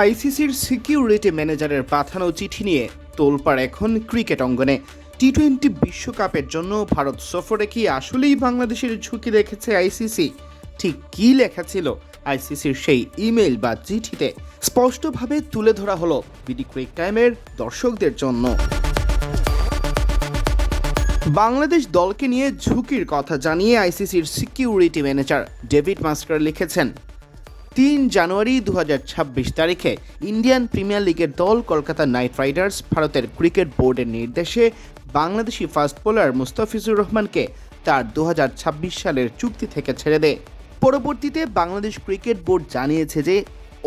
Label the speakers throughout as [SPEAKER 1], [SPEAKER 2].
[SPEAKER 1] আইসিসির সিকিউরিটি ম্যানেজারের পাঠানো চিঠি নিয়ে তোলপাড় এখন ক্রিকেট অঙ্গনে। টি-20 বিশ্বকাপের জন্য ভারত সফরে কি আসলেই বাংলাদেশের ঝুঁকি দেখেছে আইসিসি? ঠিক কী লেখা ছিল আইসিসির সেই ইমেইল বা চিঠিতে, স্পষ্টভাবে তুলে ধরা হলো বিডি ক্রিক টাইমের দর্শকদের জন্য। বাংলাদেশ দলকে নিয়ে ঝুঁকির কথা জানিয়ে আইসিসির সিকিউরিটি ম্যানেজার ডেভিড মাস্কার লিখেছেন, 3 জানুয়ারি 2026 তারিখে ইন্ডিয়ান প্রিমিয়ার লিগের দল কলকাতা নাইট রাইডার্স ভারতের ক্রিকেট বোর্ডের নির্দেশে বাংলাদেশি ফাস্ট বোলার মুস্তাফিজুর রহমানকে তার 2026 সালের চুক্তি থেকে ছেড়ে দেয়। পরবর্তীতে বাংলাদেশ ক্রিকেট বোর্ড জানিয়েছে যে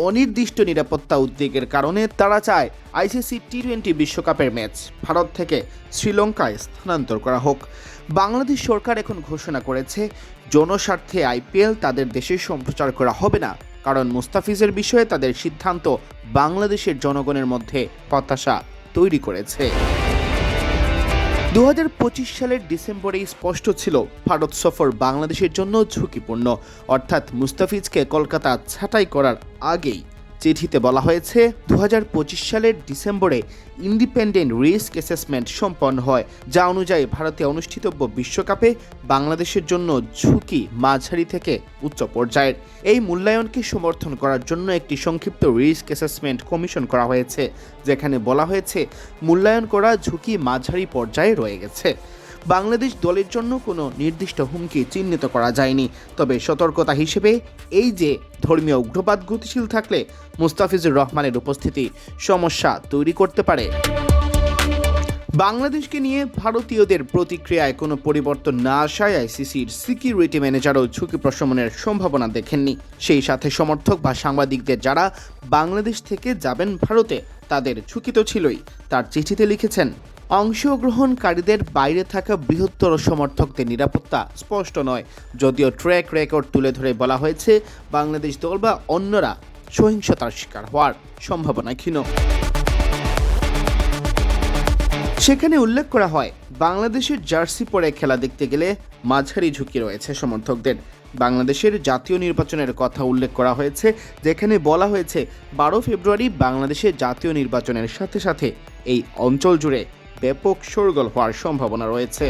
[SPEAKER 1] অনির্দিষ্ট নিরাপত্তা উদ্বেগের কারণে তারা চায় আইসিসি টি-20 বিশ্বকাপের ম্যাচ ভারত থেকে শ্রীলঙ্কায় স্থানান্তর করা হোক। বাংলাদেশ সরকার এখন ঘোষণা করেছে জনস্বার্থে আইপিএল তাদের দেশে সম্প্রচার করা হবে না, কারণ মুস্তাফিজের বিষয়ে তাদের সিদ্ধান্ত বাংলাদেশের জনগণের মধ্যে হতাশা তৈরি করেছে। 2025 সালের ডিসেম্বরেই স্পষ্ট ছিল ভারত সফর বাংলাদেশের জন্য ঝুঁকিপূর্ণ, অর্থাৎ মুস্তাফিজকে কলকাতা ছাঁটাই করার আগেই চিঠিতে বলা হয়েছে 2025 সালের ডিসেম্বরে ইন্ডিপেন্ডেন্ট রিস্ক অ্যাসেসমেন্ট সম্পন্ন হয়, যা অনুযায়ী ভারতে অনুষ্ঠিতব্য বিশ্বকাপে বাংলাদেশের জন্য ঝুঁকি মাঝারি থেকে উচ্চ পর্যায়ের। এই মূল্যায়নকে সমর্থন করার জন্য একটি সংক্ষিপ্ত রিস্ক অ্যাসেসমেন্ট কমিশন করা হয়েছে, যেখানে বলা হয়েছে মূল্যায়ন করা ঝুঁকি মাঝারি পর্যায়ে রয়ে গেছে। বাংলাদেশ দলের জন্য কোনো নির্দিষ্ট হুমকি চিহ্নিত করা যায়নি, তবে সতর্কতা হিসেবে এই যে ধর্মীয় উগ্রবাদ গতিশীল থাকলে মুস্তাফিজুর রহমানের উপস্থিতি সমস্যা তৈরি করতে পারে। বাংলাদেশকে নিয়ে ভারতীয়দের প্রতিক্রিয়ায় কোনো পরিবর্তন না আসায় আইসিসির সিকিউরিটি ম্যানেজারও ঝুঁকি প্রশমনের সম্ভাবনা দেখেননি। সেই সাথে সমর্থক বা সাংবাদিকদের যারা বাংলাদেশ থেকে যাবেন ভারতে, তাদের ঝুঁকি তো ছিলই। তার চিঠিতে লিখেছেন, অংশগ্রহণকারীদের বাইরে থাকা বৃহত্তর সমর্থকদের নিরাপত্তা স্পষ্ট নয়, যদিও ট্র্যাক রেকর্ড তুলে ধরে বলা হয়েছে বাংলাদেশ দল বা অন্যরা সহিংসতার শিকার হওয়ার সম্ভাবনা ক্ষীণ। সেখানে উল্লেখ করা হয় বাংলাদেশের জার্সি পরে খেলা দেখতে গেলে মাঝারি ঝুঁকি রয়েছে সমর্থকদের। বাংলাদেশের জাতীয় নির্বাচনের কথা উল্লেখ করা হয়েছে, যেখানে বলা হয়েছে 12 ফেব্রুয়ারি বাংলাদেশের জাতীয় নির্বাচনের সাথে সাথে এই অঞ্চল জুড়ে ব্যাপক শোরগোল হওয়ার সম্ভাবনা রয়েছে।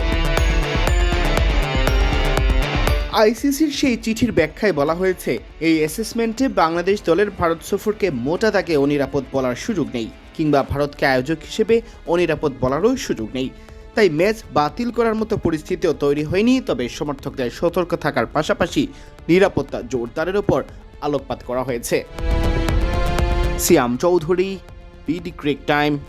[SPEAKER 1] আইসিসির সেই চিঠির ব্যাখ্যায় বলা হয়েছে, এই অ্যাসেসমেন্টে বাংলাদেশ দলের ভারত সফরকে মোটা দাগে অনিরাপদ বলার সুযোগ নেই, কিংবা ভারতকে আয়োজক হিসেবে অনিরাপদ বলারও সুযোগ নেই। তাই ম্যাচ বাতিল করার মতো পরিস্থিতিও তৈরি হয়নি, তবে সমর্থকদের সতর্ক থাকার পাশাপাশি নিরাপত্তা জোরদারের ওপর আলোকপাত করা হয়েছে। সিয়াম চৌধুরী, বিডি ক্রিক টাইম।